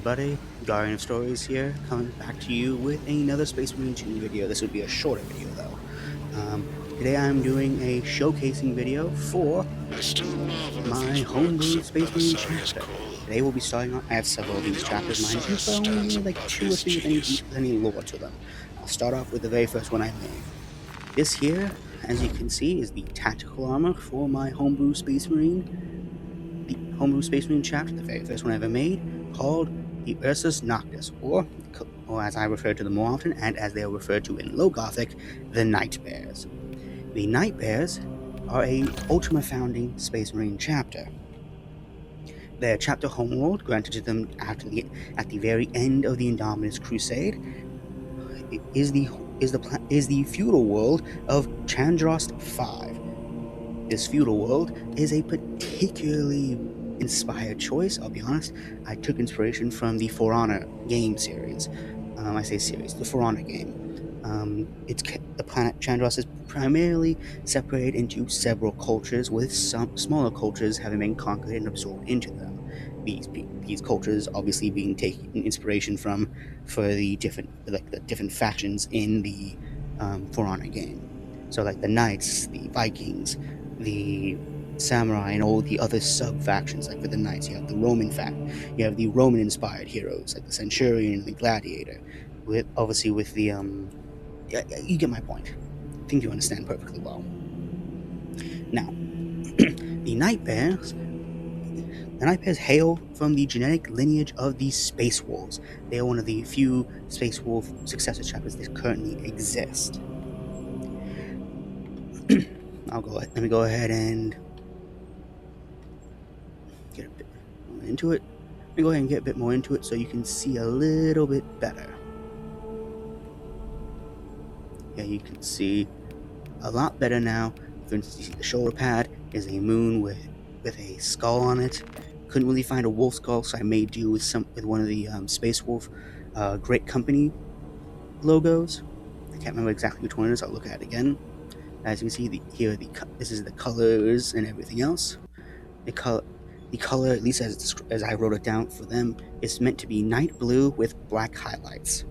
everybody, Guardian of Stories here, coming back to you with another Space Marine 2 video. This would be a shorter video though. Today I'm doing a showcasing video for my Homebrew Space Marine chapter. Today we'll be starting off, I have several of these chapters, mind you, but I only made like 2 or 3 with any lore to them. I'll start off with the very first one I made. This here, as you can see, is the tactical armor for my Homebrew Space Marine. The Homebrew Space Marine chapter, the very first one I ever made, called the Ursus Noctis, or as I refer to them more often, and as they are referred to in Low Gothic, the Night Bears. The Night Bears are a Ultima founding Space Marine chapter. Their chapter homeworld, granted to them at the very end of the Indominus Crusade, is the feudal world of Chandrost V. This feudal world is a particularly inspired choice, I'll be honest. I took inspiration from the For Honor game series. I say series, the For Honor game. The planet Chandrost is primarily separated into several cultures, with some smaller cultures having been conquered and absorbed into them. These cultures obviously being taken inspiration from for the different factions in the For Honor game. So like the Knights, the Vikings, the Samurai, and all the other sub-factions. Like for the Knights, you have the you have the Roman-inspired heroes, like the Centurion and the Gladiator, with the you get my point. I think you understand perfectly well. Now, the Night Bears hail from the genetic lineage of the Space Wolves. They are one of the few Space Wolf successor chapters that currently exist. Let me go ahead and get a bit more into it. Let me go ahead and get a bit more into it so you can see a little bit better. Yeah, you can see a lot better now. For instance, you see the shoulder pad is a moon with a skull on it. Couldn't really find a wolf skull, so I made do with one of the Space Wolf Great Company logos. I can't remember exactly which one it is. I'll look at it again. As you can see, this is the colors and everything else. The color, at least as I wrote it down for them, is meant to be night blue with black highlights.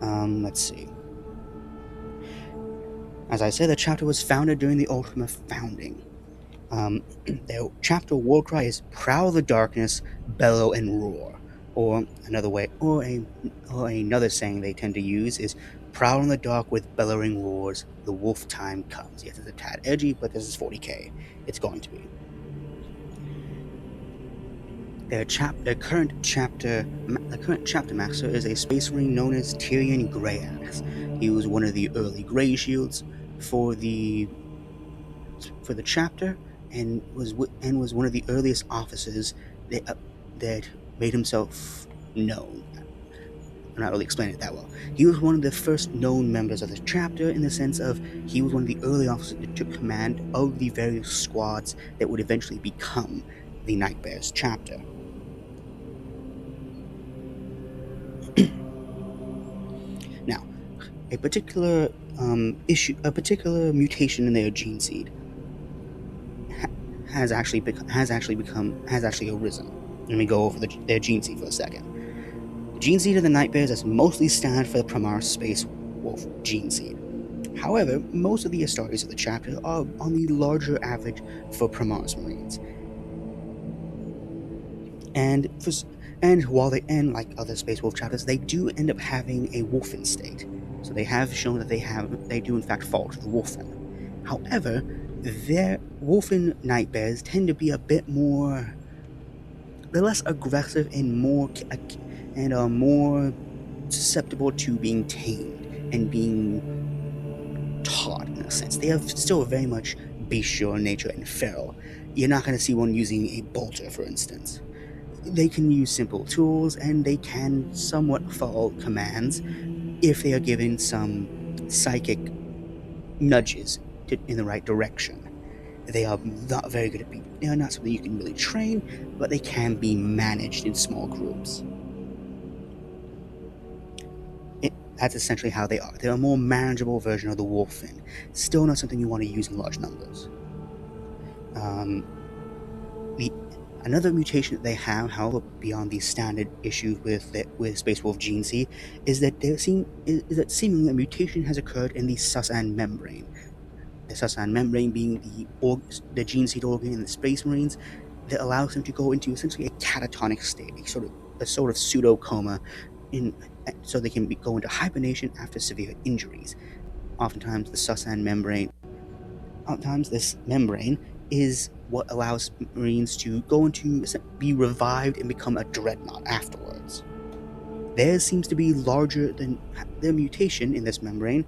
Let's see. As I said, the chapter was founded during the Ultima founding. Their chapter war cry is "Prowl the darkness, bellow and roar." Or another saying they tend to use is "Prowl in the dark with bellowing roars, the wolf time comes." Yes, it's a tad edgy, but this is 40k. It's going to be. The current chapter master is a Space Marine known as Tyrion Greyax. He was one of the early Grey Shields for the chapter, and was one of the earliest officers that made himself known. I'm not really explaining it that well. He was one of the first known members of the chapter, in the sense of he was one of the early officers that took command of the various squads that would eventually become the Night Bears chapter. Now, a particular mutation in their gene seed has actually arisen. Let me go over their gene seed for a second. The gene seed of the Night Bears is mostly standard for the Primaris Space Wolf gene seed. However, most of the stories of the chapter are on the larger average for Primaris Marines. And like other Space Wolf chapters, they do end up having a Wolfen state. So they have shown that they do in fact fall to the Wolfen. However, their Wolfen Night Bears tend to be a bit more. They're less aggressive and more susceptible to being tamed and being taught, in a sense. They have still very much bestial in nature and feral. You're not going to see one using a bolter, for instance. They can use simple tools, and they can somewhat follow commands if they are given some psychic nudges in the right direction. They are not very good at they are not something you can really train, but they can be managed in small groups. That's essentially how they are. They're a more manageable version of the Wolfen. Still not something you want to use in large numbers. Another mutation that they have, however, beyond the standard issues with Space Wolf Gene C, is that seemingly a mutation has occurred in the Susan membrane. The Susan membrane being the gene seed organ in the Space Marines that allows them to go into essentially a catatonic state, a sort of pseudo coma, so they can go into hibernation after severe injuries. Oftentimes, this membrane is what allows Marines to be revived and become a dreadnought afterwards. Theirs seems to be larger than the mutation in this membrane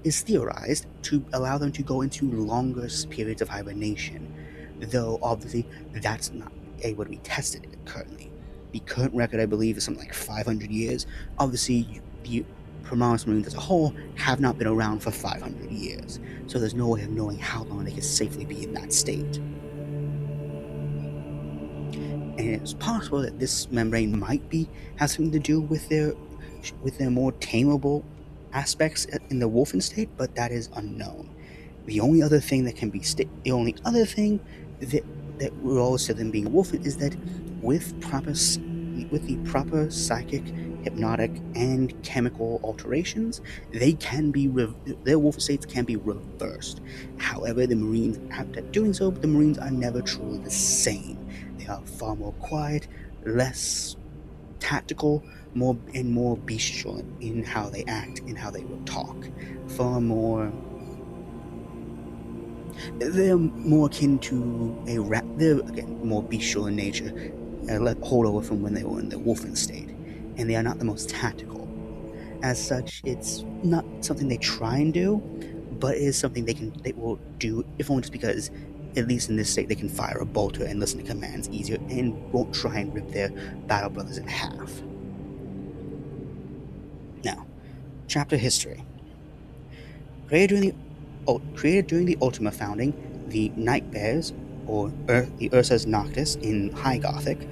is theorized to allow them to go into longer periods of hibernation, though obviously that's not able to be tested currently. The current record, I believe, is something like 500 years. Obviously, the Primaris Marines as a whole have not been around for 500 years, so there's no way of knowing how long they can safely be in that state. And it's possible that this membrane might have something to do with their more tameable aspects in the Wolfen state, but that is unknown. The only other thing that relates to them being Wolfen is that with the proper psychic, hypnotic, and chemical alterations, their Wolfen states can be reversed. However, the Marines, after doing so, the Marines are never truly the same. They are far more quiet, less tactical, more bestial in how they act, in how they will talk. They're more akin to they're again more bestial in nature, holdover from when they were in the Wolfen state, and they are not the most tactical. As such, it's not something they try and do, but it is something they will do, if only just because, at least in this state, they can fire a bolter and listen to commands easier and won't try and rip their battle brothers in half. Now, chapter history. Created during the Ultima founding, the Night Bears, or the Ursa's Noctis in High Gothic,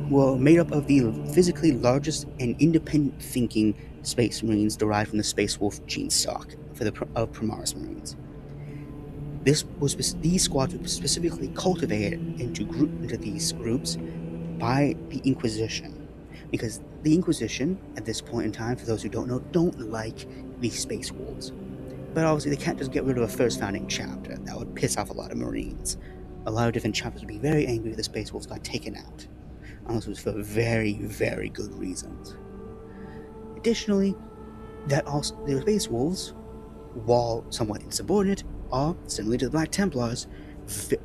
were made up of the physically largest and independent-thinking Space Marines derived from the Space Wolf gene stock of Primaris Marines. These squads were specifically cultivated into these groups by the Inquisition, because the Inquisition, at this point in time, for those who don't know, don't like the Space Wolves. But obviously they can't just get rid of a first founding chapter. That would piss off a lot of Marines. A lot of different chapters would be very angry if the Space Wolves got taken out, unless it was for very, very good reasons. Additionally, the Space Wolves, while somewhat insubordinate, are, similar to the Black Templars,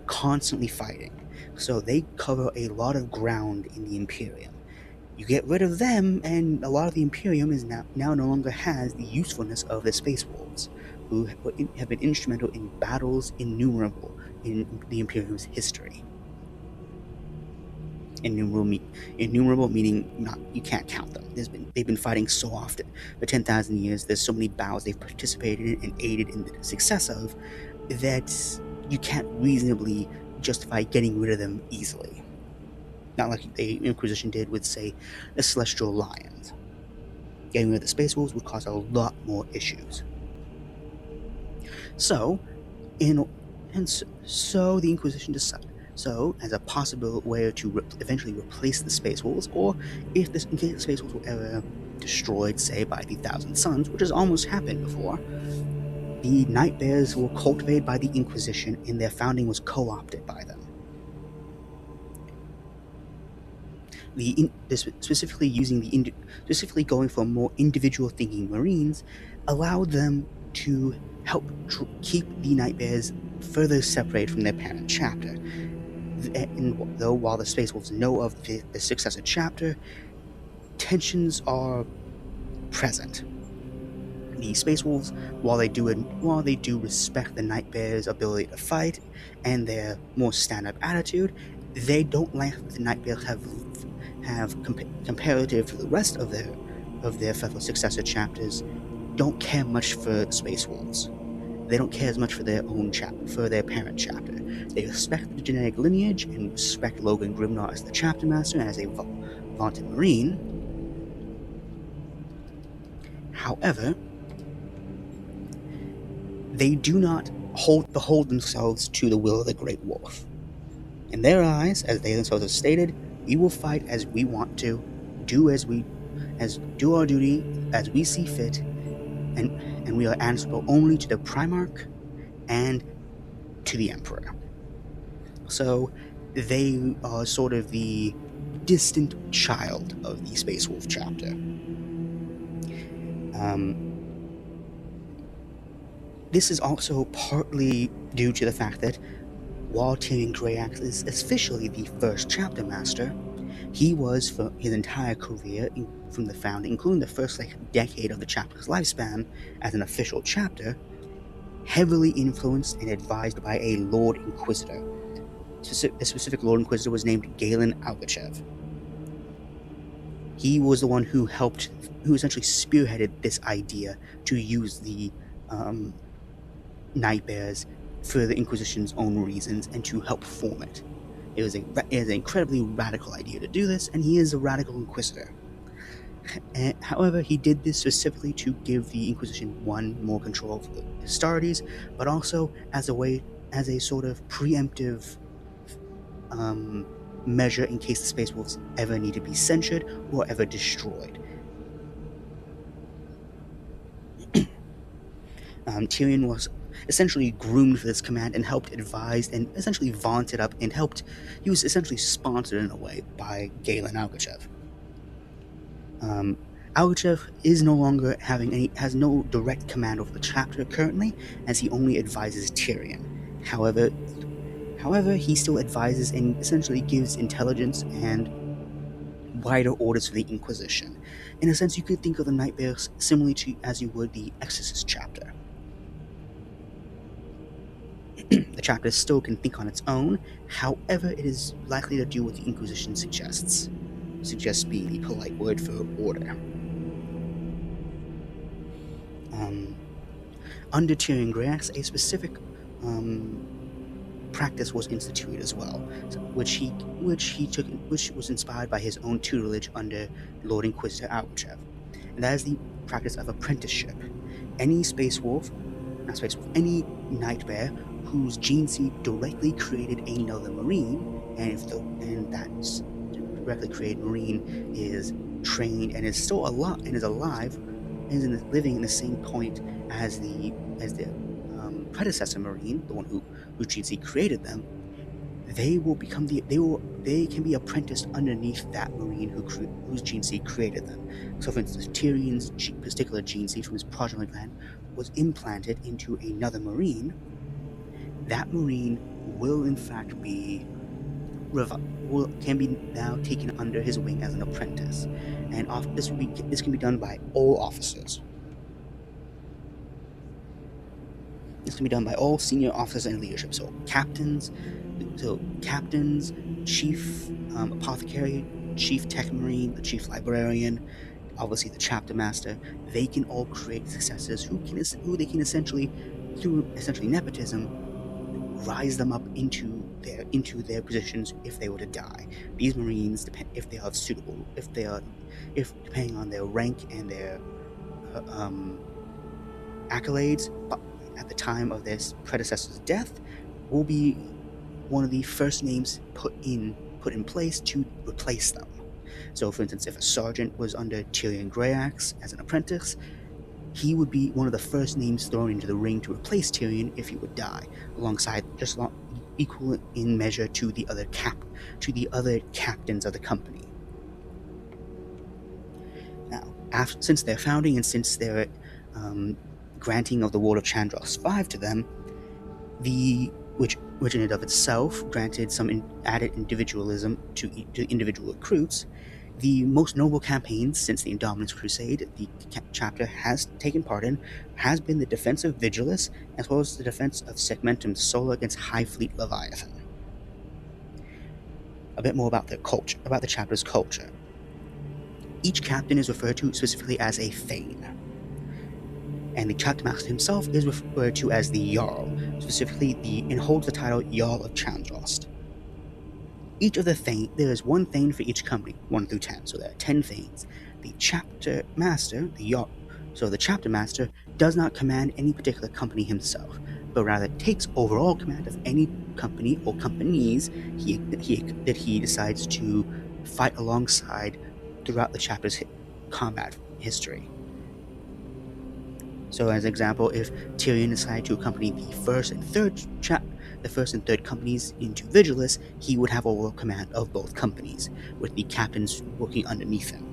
constantly fighting. So they cover a lot of ground in the Imperium. You get rid of them, and a lot of the Imperium is now no longer has the usefulness of the Space Wolves, who have been instrumental in battles innumerable in the Imperium's history. Innumerable meaning you can't count them. They've been fighting so often for 10,000 years. There's so many battles they've participated in and aided in the success of that you can't reasonably justify getting rid of them easily. Not like the Inquisition did with, say, the Celestial Lions. Getting rid of the Space Wolves would cause a lot more issues. So the Inquisition decided. So, as a possible way to eventually replace the Space Wolves, or in case the Space Wolves were ever destroyed, say, by the Thousand Suns, which has almost happened before, the Night Bears were cultivated by the Inquisition, and their founding was co-opted by them. Specifically going for more individual-thinking Marines allowed them to help keep the Night Bears further separated from their parent chapter. And though while the Space Wolves know of the successor chapter, tensions are present. The Space Wolves, while they do respect the Night Bears' ability to fight and their more stand-up attitude, they don't like that the Night Bears have comparative to the rest of their fellow successor chapters, don't care much for Space Wolves. They don't care as much for their parent chapter. They respect the genetic lineage and respect Logan Grimnar as the chapter master and as a vaunted Marine. However, they do not behold themselves to the will of the Great Wolf. In their eyes, as they themselves have stated, we will fight as we want to, do our duty as we see fit, and we are answerable only to the Primarch and to the Emperor. So they are sort of the distant child of the Space Wolf chapter. This is also partly due to the fact that while Tyrion Greyax is officially the first chapter master, he was, for his entire career from the founding, including the first decade of the chapter's lifespan as an official chapter, heavily influenced and advised by a Lord Inquisitor. The specific Lord Inquisitor was named Galen Algachev. He was the one who essentially spearheaded this idea to use the Night Bears for the Inquisition's own reasons and to help form it. It is an incredibly radical idea to do this, and he is a radical Inquisitor. However, he did this specifically to give the Inquisition more control of the Astartes, but also as a sort of preemptive measure in case the Space Wolves ever need to be censured or ever destroyed. Tyrion was essentially groomed for this command and helped advise and essentially vaunted up and he was essentially sponsored in a way by Galen Algachev. Algachev is no longer has no direct command over the chapter currently, as he only advises Tyrion. However, he still advises and essentially gives intelligence and wider orders for the Inquisition. In a sense, you could think of the Night Bears similarly to as you would the Exorcist chapter. The chapter still can think on its own, however, it is likely to do what the Inquisition suggests being the polite word for order. Under Tyrion Greyax, a specific practice was instituted as well, which was inspired by his own tutelage under Lord Inquisitor Algachev, and that is the practice of apprenticeship. Any any Night Bear whose gene seed directly created another Marine, and that directly created Marine is trained and is still alive living in the same point as the predecessor Marine, the one whose gene seed created them, they can be apprenticed underneath that Marine whose gene seed created them. So, for instance, Tyrion's particular gene seed from his progeny gland was implanted into another Marine. That Marine will in fact can be now taken under his wing as an apprentice, and this can be done by all officers. This can be done by all senior officers and leadership. So captains, chief apothecary, chief tech marine, the chief librarian, obviously the chapter master. They can all create successors who they can essentially, through nepotism, rise them up into their positions if they were to die. These Marines, depending on their rank and their accolades, but at the time of their predecessor's death, will be one of the first names put in place to replace them. So, for instance, if a sergeant was under Tyrion Greyax as an apprentice, he would be one of the first names thrown into the ring to replace Tyrion if he would die, alongside equal in measure to the other captains of the company. Now, since their founding and since their granting of the Ward of Chandros V to them, which in and of itself granted some added individualism to individual recruits, the most noble campaigns since the Indominus Crusade the chapter has taken part in has been the defense of Vigilus, as well as the defense of Segmentum Solar against High Fleet Leviathan. A bit more about the chapter's culture. Each captain is referred to specifically as a Thane, and the chapter master himself is referred to as the Jarl, specifically and holds the title Jarl of Chandrost. Each of the Thane, there is one Thane for each company, 1 through 10, so there are 10 Thanes. The chapter master, the chapter master, does not command any particular company himself, but rather takes overall command of any company or companies that he decides to fight alongside throughout the chapter's combat history. So, as an example, if Tyrion decided to accompany the first and third companies into Vigilus, he would have overall command of both companies, with the captains working underneath him.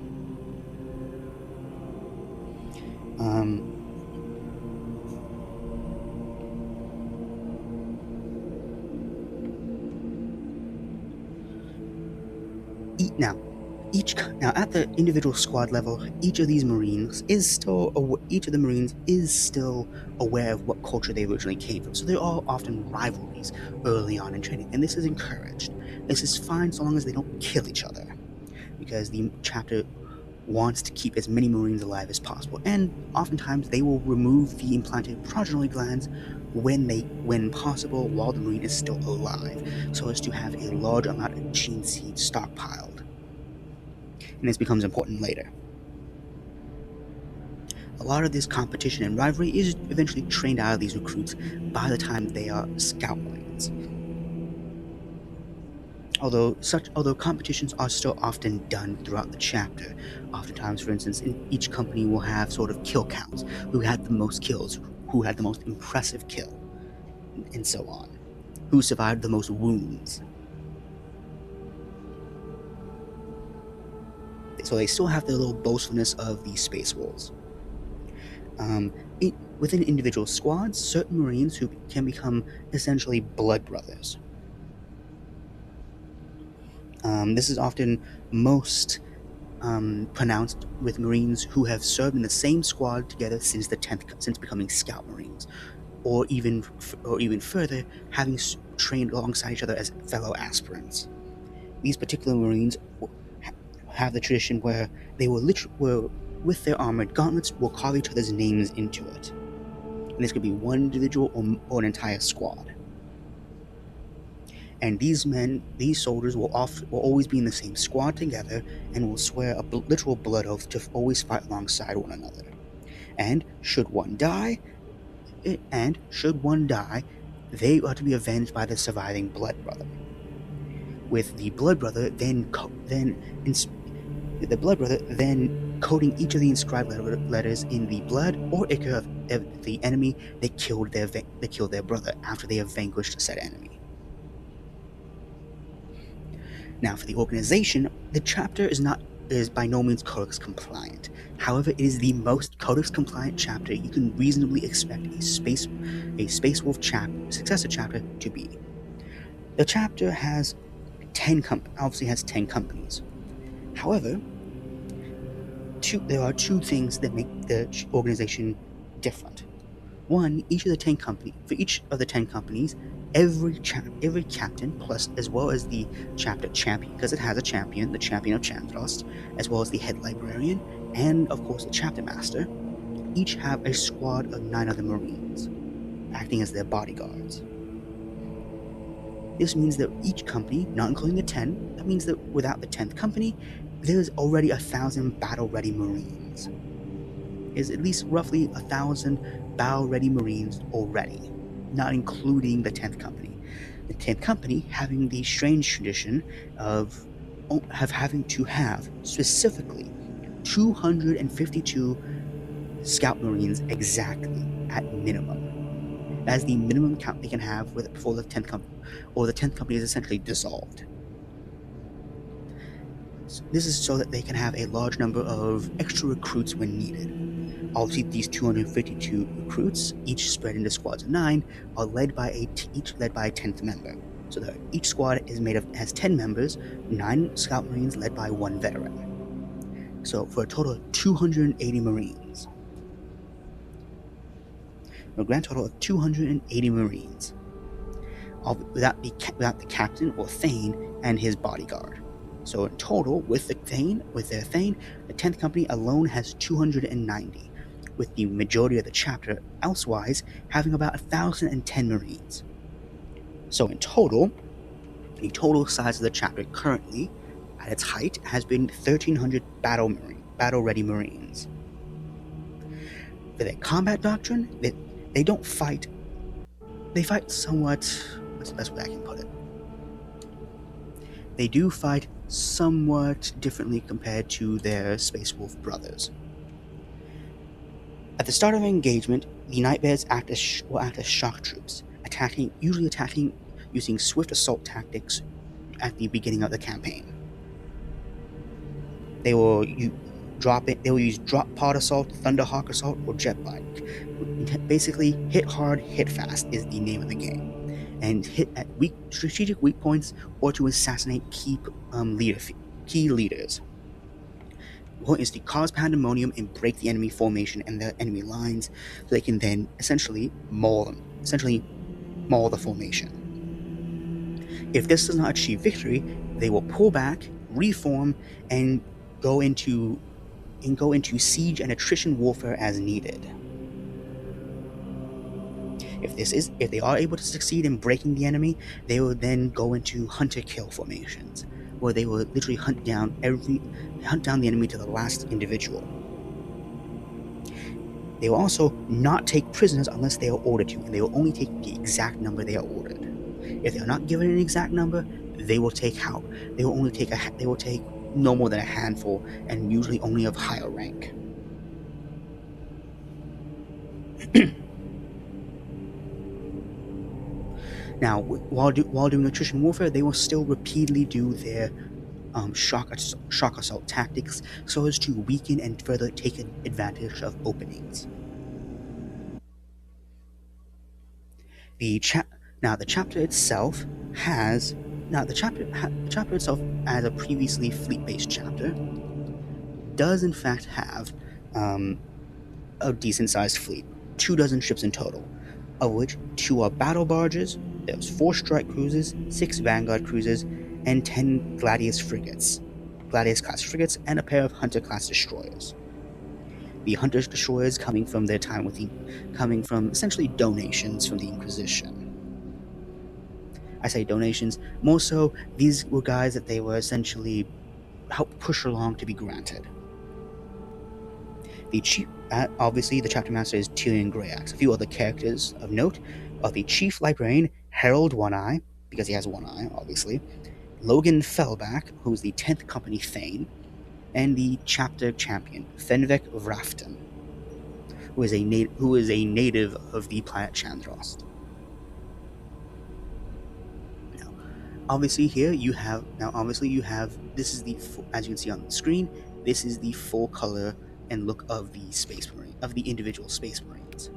Now, at the individual squad level, each of the Marines is still aware of what culture they originally came from. So there are often rivalries early on in training, and this is encouraged. This is fine so long as they don't kill each other, because the chapter wants to keep as many Marines alive as possible, and oftentimes they will remove the implanted progeny glands when possible while the Marine is still alive, so as to have a large amount of gene seed stockpiled. And this becomes important later. A lot of this competition and rivalry is eventually trained out of these recruits by the time they are scoutmates. Although competitions are still often done throughout the chapter. Oftentimes, for instance, each company will have sort of kill counts, who had the most kills, who had the most impressive kill, and so on, who survived the most wounds. So they still have their little boastfulness of the Space Wolves. Within individual squads, certain Marines who can become essentially blood brothers. This is often most pronounced with Marines who have served in the same squad together since becoming Scout Marines, or even further, having trained alongside each other as fellow aspirants. These particular Marines have the tradition where they will with their armored gauntlets, will carve each other's names into it. And this could be one individual or an entire squad. And these soldiers will always be in the same squad together and will swear a literal blood oath to always fight alongside one another. And should one die, they are to be avenged by the surviving blood brother. With the blood brother then coding each of the inscribed letters in the blood or ichor of the enemy that killed their brother after they have vanquished said enemy. Now, for the organization, the chapter is by no means Codex compliant. However, it is the most Codex compliant chapter you can reasonably expect a Space Wolf successor chapter to be. The chapter has 10 companies. However, there are two things that make the organization different. One, for each of the 10 companies, every captain, plus as well as the chapter champion, because it has a champion, the champion of Chandros, as well as the head librarian, and of course the chapter master, each have a squad of 9 other Marines, acting as their bodyguards. This means that each company, not including the 10, that means that without the 10th company, there's already 1,000 battle-ready Marines. There's at least roughly 1,000 battle-ready Marines already, not including the 10th company. The 10th company having the strange tradition of having to have specifically 252 Scout Marines exactly at minimum. That is the minimum count they can have before the 10th company, or the 10th company is essentially dissolved. This is so that they can have a large number of extra recruits when needed. Obviously, these 252 recruits, each spread into squads of 9, are led by each led by a 10th member. So that each squad has 10 members, 9 Scout Marines led by 1 veteran. So for a total of 280 Marines. A grand total of 280 Marines, without the captain or Thane and his bodyguard. So in total, with their Thane, the 10th company alone has 290, with the majority of the chapter elsewise having about 1,010 Marines. So in total, the total size of the chapter currently, at its height, has been 1,300 battle-ready Marines. For their combat doctrine, they don't fight they fight somewhat, what's the best way I can put it? They do fight somewhat differently compared to their Space Wolf brothers. At the start of an engagement, the Night Bears will act as shock troops, usually attacking using swift assault tactics at the beginning of the campaign. They will use drop pod assault, thunderhawk assault, or jet bike. Basically, hit hard, hit fast is the name of the game, and hit at strategic weak points or to assassinate key leaders. The point is to cause pandemonium and break the enemy formation and the enemy lines, so they can then essentially maul the formation. If this does not achieve victory, they will pull back, reform, and go into siege and attrition warfare as needed. If they are able to succeed in breaking the enemy, they will then go into hunter-kill formations, where they will literally hunt down the enemy to the last individual. They will also not take prisoners unless they are ordered to, and they will only take the exact number they are ordered. If they are not given an exact number, they will take no more than a handful, and usually only of higher rank. Now, while doing attrition warfare, they will still repeatedly do their shock assault tactics so as to weaken and further take advantage of openings. The chapter itself as a previously fleet-based chapter, does in fact have a decent-sized fleet, 24 ships in total, of which 2 are battle barges. There's 4 strike cruisers, 6 vanguard cruisers, and 10 Gladius class frigates, and a pair of Hunter class destroyers. The Hunter destroyers coming from essentially donations from the Inquisition. I say donations, more so these were guys that they were essentially helped push along to be granted. Obviously, the chapter master is Tyrion Greyax. A few other characters of note are the chief librarian, Harold One Eye, because he has one eye, obviously, Logan Fellback, who is the 10th Company Thane, and the chapter champion, Fenvek Vrafton, who is a native of the planet Chandros. Now, obviously you have, this is as you can see on the screen, this is the full color and look of the individual Space Marines.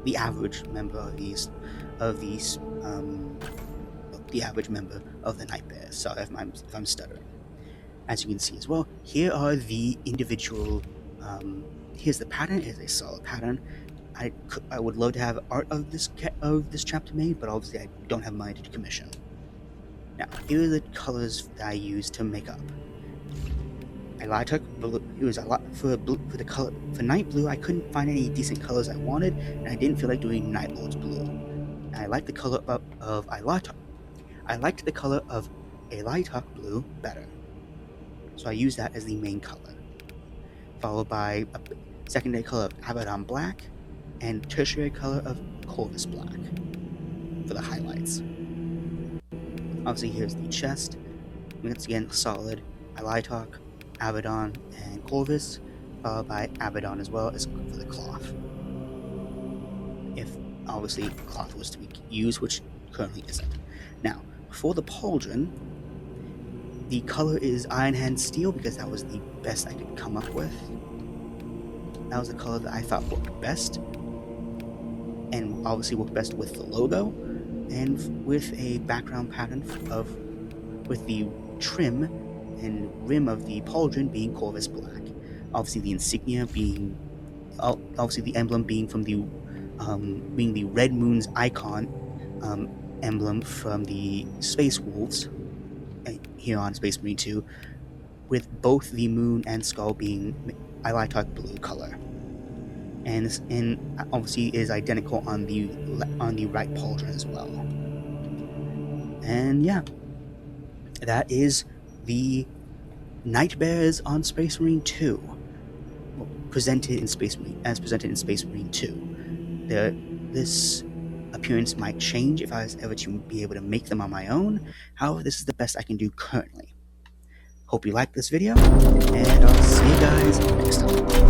The average member of the Night Bears. Sorry if I'm stuttering. As you can see as well, here are the individual. Here's the pattern. It is a solid pattern. I would love to have art of this chapter made, but obviously I don't have money to commission. Now, here are the colors that I used to make up. I took blue. It was a lot for the color for Night Blue. I couldn't find any decent colors I wanted, and I didn't feel like doing Night Lord's Blue. And I liked the color of Ilatok. I liked the color of Ilatok Blue better, so I used that as the main color, followed by a secondary color of Abaddon Black and tertiary color of Corvus Black for the highlights. Obviously, here's the chest. Once again, solid Ilatok, Abaddon, and Corvus, followed by Abaddon as well as for the cloth. If obviously cloth was to be used, which currently isn't. Now, for the pauldron, the color is Iron Hand Steel because that was the best I could come up with. That was the color that I thought worked best, and obviously worked best with the logo, and with a background pattern with the trim and rim of the pauldron being Corvus Black. Obviously the insignia being, obviously the emblem being from the Red Moon's icon emblem from the Space Wolves here on Space Marine 2, with both the moon and skull being Ilatok blue color, and obviously is identical on the right pauldron as well. And yeah, that is the Night Bears on Space Marine 2, presented in Space Marine 2. appearance might change if I was ever to be able to make them on my own. However, this is the best I can do currently. Hope you like this video, and I'll see you guys next time.